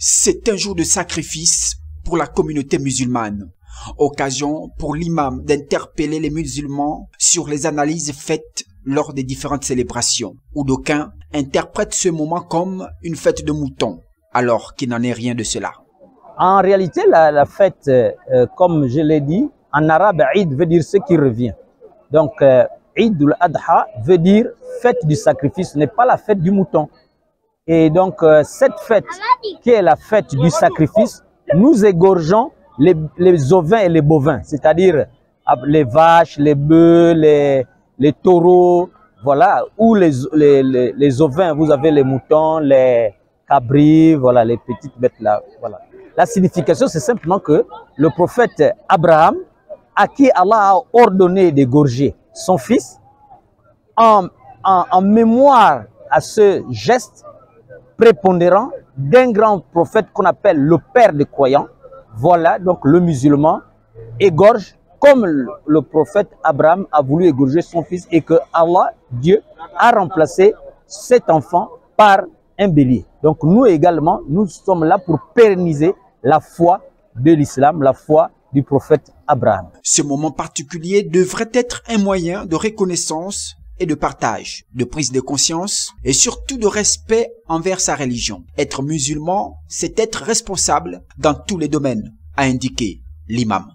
C'est un jour de sacrifice pour la communauté musulmane, occasion pour l'imam d'interpeller les musulmans sur les analyses faites lors des différentes célébrations, où d'aucuns interprètent ce moment comme une fête de moutons, alors qu'il n'en est rien de cela. En réalité, la fête, comme je l'ai dit, en arabe, Eid veut dire ce qui revient. Donc, Eid al-Adha veut dire fête du sacrifice, ce n'est pas la fête du mouton. Et donc, cette fête, qui est la fête du sacrifice, nous égorgeons les ovins et les bovins, c'est-à-dire les vaches, les bœufs, les taureaux, voilà, ou les ovins, vous avez les moutons, les cabris, voilà, les petites bêtes là, voilà. La signification, c'est simplement que le prophète Abraham, à qui Allah a ordonné d'égorger son fils, en mémoire à ce geste prépondérant d'un grand prophète qu'on appelle le père des croyants, voilà, donc le musulman égorge comme le prophète Abraham a voulu égorger son fils et que Allah, Dieu, a remplacé cet enfant par un bélier. Donc nous également, nous sommes là pour pérenniser la foi de l'islam, la foi du prophète Abraham. Ce moment particulier devrait être un moyen de reconnaissance et de partage, de prise de conscience et surtout de respect envers sa religion. Être musulman, c'est être responsable dans tous les domaines, a indiqué l'imam.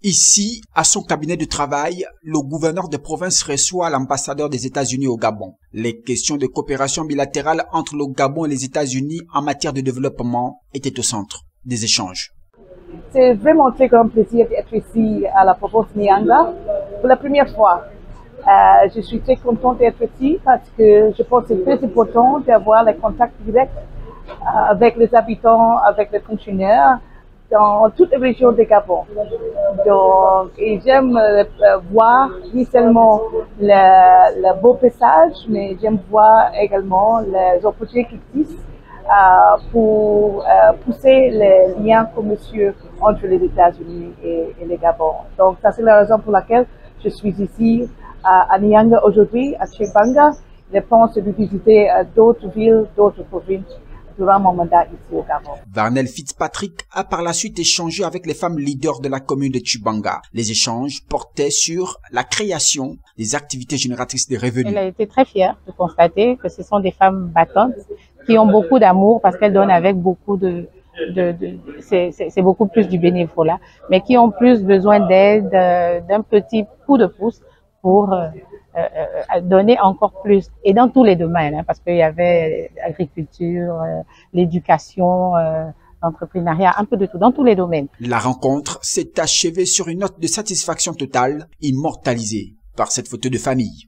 Ici, à son cabinet de travail, le gouverneur de province reçoit l'ambassadeur des États-Unis au Gabon. Les questions de coopération bilatérale entre le Gabon et les États-Unis en matière de développement étaient au centre des échanges. C'est vraiment un très grand plaisir d'être ici à la province Nyanga pour la première fois. Je suis très contente d'être ici parce que je pense que c'est très important d'avoir les contacts directs avec les habitants, avec les fonctionnaires dans toute la région du Gabon. Donc, et j'aime voir non seulement le beau paysage, mais j'aime voir également les opportunités qui existent pour pousser les liens commerciaux entre les États-Unis et le Gabon. Donc, ça c'est la raison pour laquelle je suis ici à Nyanga aujourd'hui, à Chibanga. Je pense de visiter d'autres villes, d'autres provinces durant mon mandat ici au Gabon. Varnel Fitzpatrick a par la suite échangé avec les femmes leaders de la commune de Chibanga. Les échanges portaient sur la création des activités génératrices de revenus. Elle a été très fière de constater que ce sont des femmes battantes qui ont beaucoup d'amour parce qu'elles donnent avec beaucoup c'est beaucoup plus du bénévolat, mais qui ont plus besoin d'aide, d'un petit coup de pouce pour donner encore plus, et dans tous les domaines, hein, parce qu'il y avait l'agriculture, l'éducation, l'entrepreneuriat, un peu de tout, dans tous les domaines. La rencontre s'est achevée sur une note de satisfaction totale, immortalisée par cette photo de famille.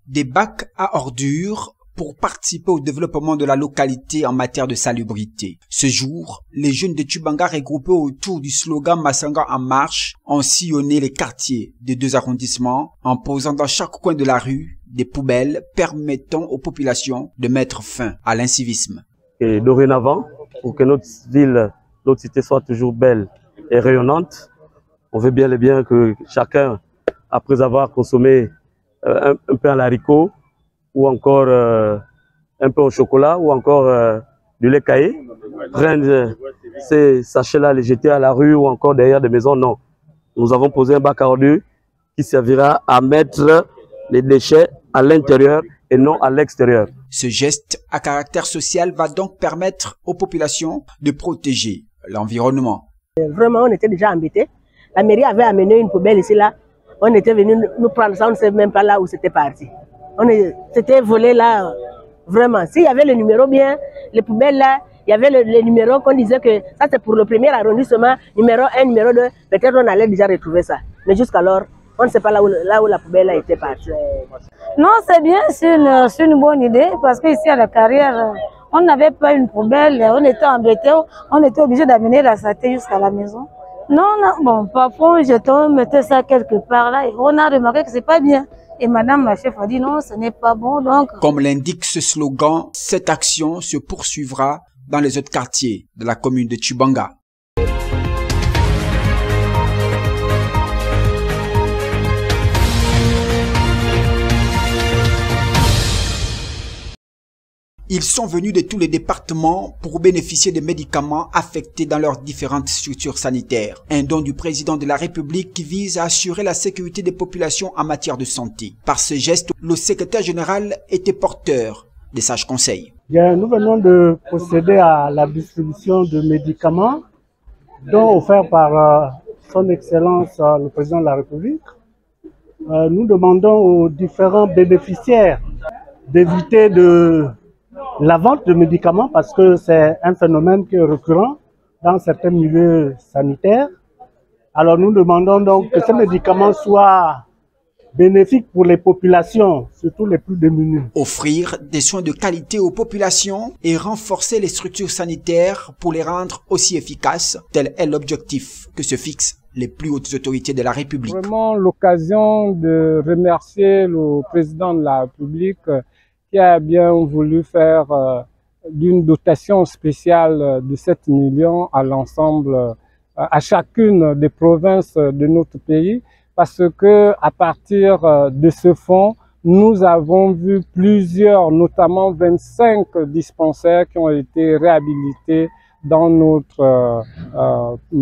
Des bacs à ordures pour participer au développement de la localité en matière de salubrité. Ce jour, les jeunes de Chibanga regroupés autour du slogan Massanga en marche ont sillonné les quartiers des 2 arrondissements en posant dans chaque coin de la rue des poubelles permettant aux populations de mettre fin à l'incivisme. Et dorénavant, pour que notre ville, notre cité soit toujours belle et rayonnante, on veut bien et bien que chacun, après avoir consommé un pain à l'haricot, ou encore un peu au chocolat, ou encore du lait caillé, prennent ces sachets-là, les jeter à la rue ou encore derrière des maisons. Non. Nous avons posé un bac à ordures qui servira à mettre les déchets à l'intérieur et non à l'extérieur. Ce geste à caractère social va donc permettre aux populations de protéger l'environnement. Vraiment, on était déjà embêtés. La mairie avait amené une poubelle ici, là. On était venu nous prendre ça, on ne sait même pas là où c'était parti. C'était volé là, vraiment. S'il y avait le numéro bien, les poubelles là, il y avait les numéros qu'on disait que ça c'est pour le premier arrondissement, numéro 1, numéro 2, peut-être on allait déjà retrouver ça. Mais jusqu'alors, on ne sait pas là où la poubelle a été partie. Non, c'est bien, c'est une bonne idée parce qu'ici à la carrière, on n'avait pas une poubelle, on était embêtés, on était obligé d'amener la saleté jusqu'à la maison. Non, bon, parfois je mettais ça quelque part là et on a remarqué que c'est pas bien. Et madame la chef a dit non, ce n'est pas bon donc. Comme l'indique ce slogan, cette action se poursuivra dans les autres quartiers de la commune de Tchibanga. Ils sont venus de tous les départements pour bénéficier des médicaments affectés dans leurs différentes structures sanitaires. Un don du président de la République qui vise à assurer la sécurité des populations en matière de santé. Par ce geste, le secrétaire général était porteur des sages conseils. Nous venons de procéder à la distribution de médicaments, dont offerts par son Excellence le président de la République. Nous demandons aux différents bénéficiaires d'éviter la vente de médicaments parce que c'est un phénomène qui est récurrent dans certains milieux sanitaires. Alors nous demandons donc que ces médicaments soient bénéfiques pour les populations, surtout les plus démunies. Offrir des soins de qualité aux populations et renforcer les structures sanitaires pour les rendre aussi efficaces, tel est l'objectif que se fixent les plus hautes autorités de la République. Vraiment l'occasion de remercier le président de la République qui a bien voulu faire d'une dotation spéciale de 7 millions à l'ensemble, à chacune des provinces de notre pays, parce que à partir de ce fonds, nous avons vu plusieurs, notamment 25 dispensaires qui ont été réhabilités dans notre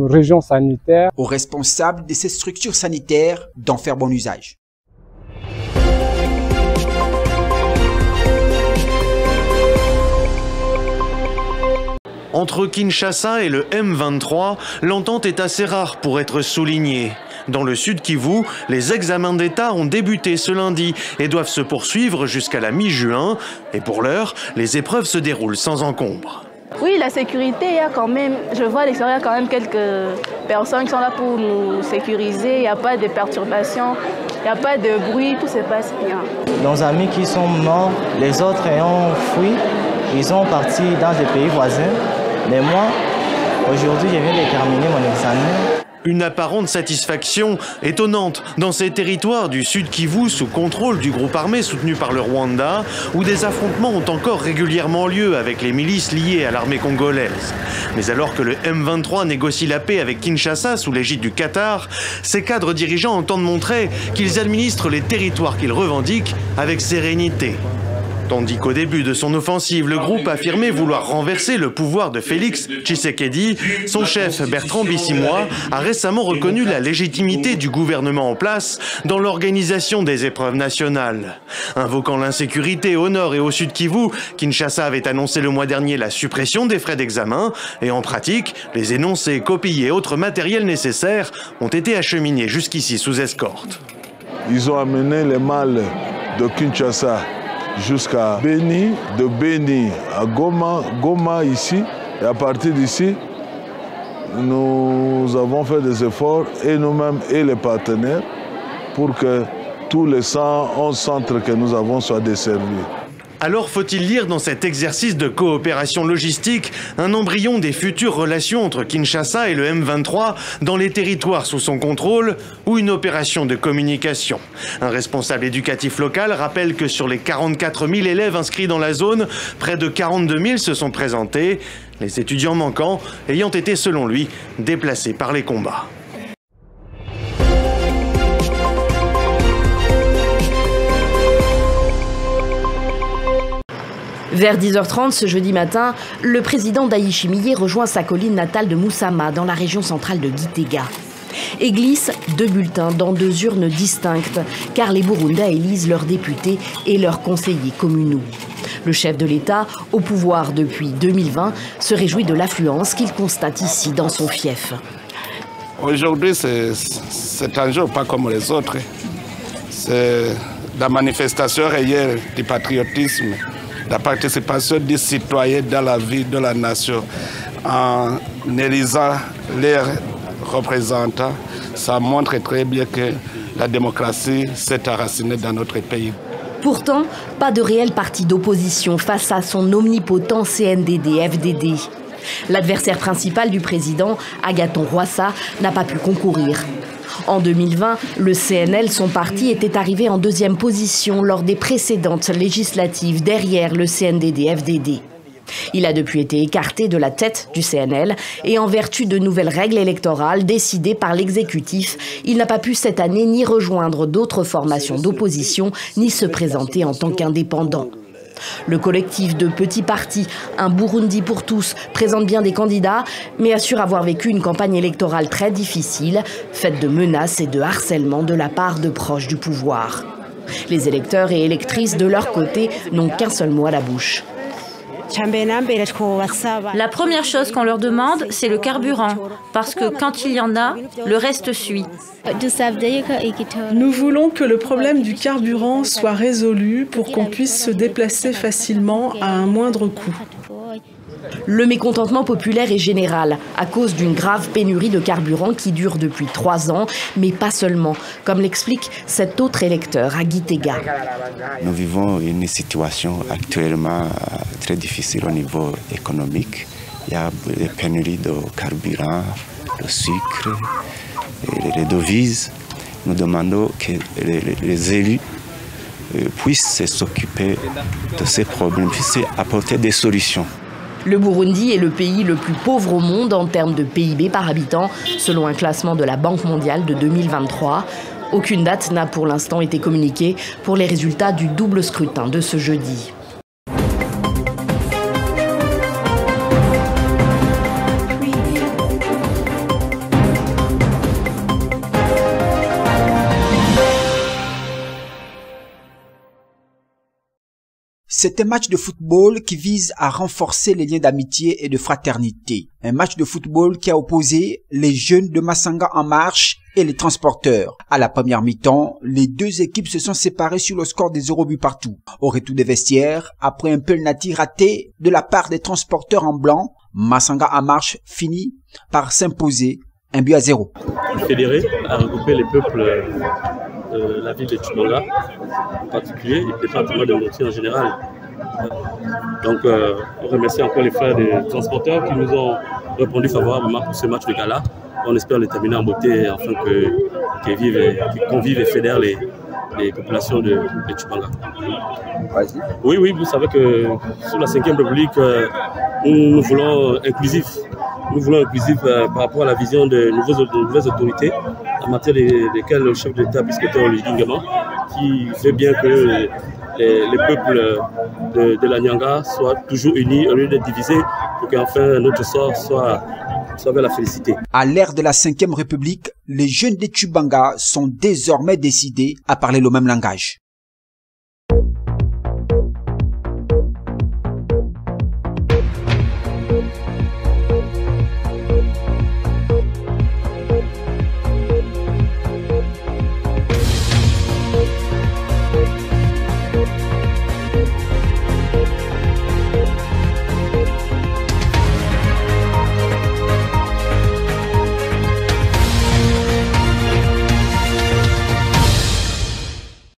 région sanitaire. Aux responsables de ces structures sanitaires d'en faire bon usage. Entre Kinshasa et le M23, l'entente est assez rare pour être soulignée. Dans le Sud Kivu, les examens d'État ont débuté ce lundi et doivent se poursuivre jusqu'à la mi-juin. Et pour l'heure, les épreuves se déroulent sans encombre. Oui, la sécurité, il y a quand même, je vois à l'extérieur, il y a quand même quelques personnes qui sont là pour nous sécuriser. Il n'y a pas de perturbations, il n'y a pas de bruit, tout se passe bien. Nos amis qui sont morts, les autres ayant fui, ils sont partis dans des pays voisins. Mais moi, aujourd'hui, je viens de terminer mon examen. Une apparente satisfaction étonnante dans ces territoires du Sud Kivu sous contrôle du groupe armé soutenu par le Rwanda, où des affrontements ont encore régulièrement lieu avec les milices liées à l'armée congolaise. Mais alors que le M23 négocie la paix avec Kinshasa sous l'égide du Qatar, ses cadres dirigeants entendent montrer qu'ils administrent les territoires qu'ils revendiquent avec sérénité. Tandis qu'au début de son offensive, le groupe affirmait vouloir renverser le pouvoir de Félix Tshisekedi, son chef Bertrand Bisimwa a récemment reconnu la légitimité du gouvernement en place dans l'organisation des épreuves nationales. Invoquant l'insécurité au nord et au sud Kivu, Kinshasa avait annoncé le mois dernier la suppression des frais d'examen et en pratique, les énoncés, copies et autres matériels nécessaires ont été acheminés jusqu'ici sous escorte. Ils ont amené les malles de Kinshasa jusqu'à Beni, de Beni à Goma, Goma ici, et à partir d'ici, nous avons fait des efforts, et nous-mêmes et les partenaires, pour que tous les 111 centres que nous avons soient desservis. Alors faut-il lire dans cet exercice de coopération logistique un embryon des futures relations entre Kinshasa et le M23 dans les territoires sous son contrôle ou une opération de communication? Un responsable éducatif local rappelle que sur les 44 000 élèves inscrits dans la zone, près de 42 000 se sont présentés, les étudiants manquants ayant été selon lui déplacés par les combats. Vers 10h30 ce jeudi matin, le président Ndayishimiye rejoint sa colline natale de Moussama dans la région centrale de Gitega. Et glisse 2 bulletins dans 2 urnes distinctes, car les Burundais élisent leurs députés et leurs conseillers communaux. Le chef de l'État, au pouvoir depuis 2020, se réjouit de l'affluence qu'il constate ici dans son fief. Aujourd'hui, c'est un jour pas comme les autres. C'est la manifestation réelle du patriotisme la participation des citoyens dans la vie de la nation en élisant leurs représentants, ça montre très bien que la démocratie s'est enracinée dans notre pays. Pourtant, pas de réel parti d'opposition face à son omnipotent CNDD-FDD. L'adversaire principal du président, Agathon Rwasa, n'a pas pu concourir. En 2020, le CNL, son parti, était arrivé en deuxième position lors des précédentes législatives derrière le CNDD-FDD. Il a depuis été écarté de la tête du CNL et en vertu de nouvelles règles électorales décidées par l'exécutif, il n'a pas pu cette année ni rejoindre d'autres formations d'opposition ni se présenter en tant qu'indépendant. Le collectif de petits partis, Un Burundi pour tous, présente bien des candidats, mais assure avoir vécu une campagne électorale très difficile, faite de menaces et de harcèlement de la part de proches du pouvoir. Les électeurs et électrices, de leur côté, n'ont qu'un seul mot à la bouche. La première chose qu'on leur demande, c'est le carburant, parce que quand il y en a, le reste suit. Nous voulons que le problème du carburant soit résolu pour qu'on puisse se déplacer facilement à un moindre coût. Le mécontentement populaire est général à cause d'une grave pénurie de carburant qui dure depuis 3 ans, mais pas seulement, comme l'explique cet autre électeur à Gitega. Nous vivons une situation actuellement très difficile au niveau économique. Il y a des pénuries de carburant, de sucre, les devises. Nous demandons que les élus puissent s'occuper de ces problèmes, puissent apporter des solutions. Le Burundi est le pays le plus pauvre au monde en termes de PIB par habitant, selon un classement de la Banque mondiale de 2023. Aucune date n'a pour l'instant été communiquée pour les résultats du double scrutin de ce jeudi. C'est un match de football qui vise à renforcer les liens d'amitié et de fraternité. Un match de football qui a opposé les jeunes de Masanga en marche et les transporteurs. À la première mi-temps, les deux équipes se sont séparées sur le score des 0 buts partout. Au retour des vestiaires, après un penalty raté de la part des transporteurs en blanc, Masanga en marche finit par s'imposer 1-0. Le fédéré a regroupé les peuples de la ville de Tchibanga, en particulier, et le département de Moti en général. Donc, on remercie encore les frères des transporteurs qui nous ont répondu favorablement pour ce match de gala. On espère le terminer en beauté afin qu'ils convivent et fédèrent les populations de Tchibanga. Oui, vous savez que sous la 5e République, nous voulons inclusif. Nous voulons inclusif par rapport à la vision de nouvelles autorités en matière desquelles le chef de l'État puisse être légitimement, qui fait bien que les peuples de la Nyanga soient toujours unis au lieu d'être divisés pour qu'enfin notre sort soit vers la félicité. À l'ère de la 5e République, les jeunes de Tchibanga sont désormais décidés à parler le même langage.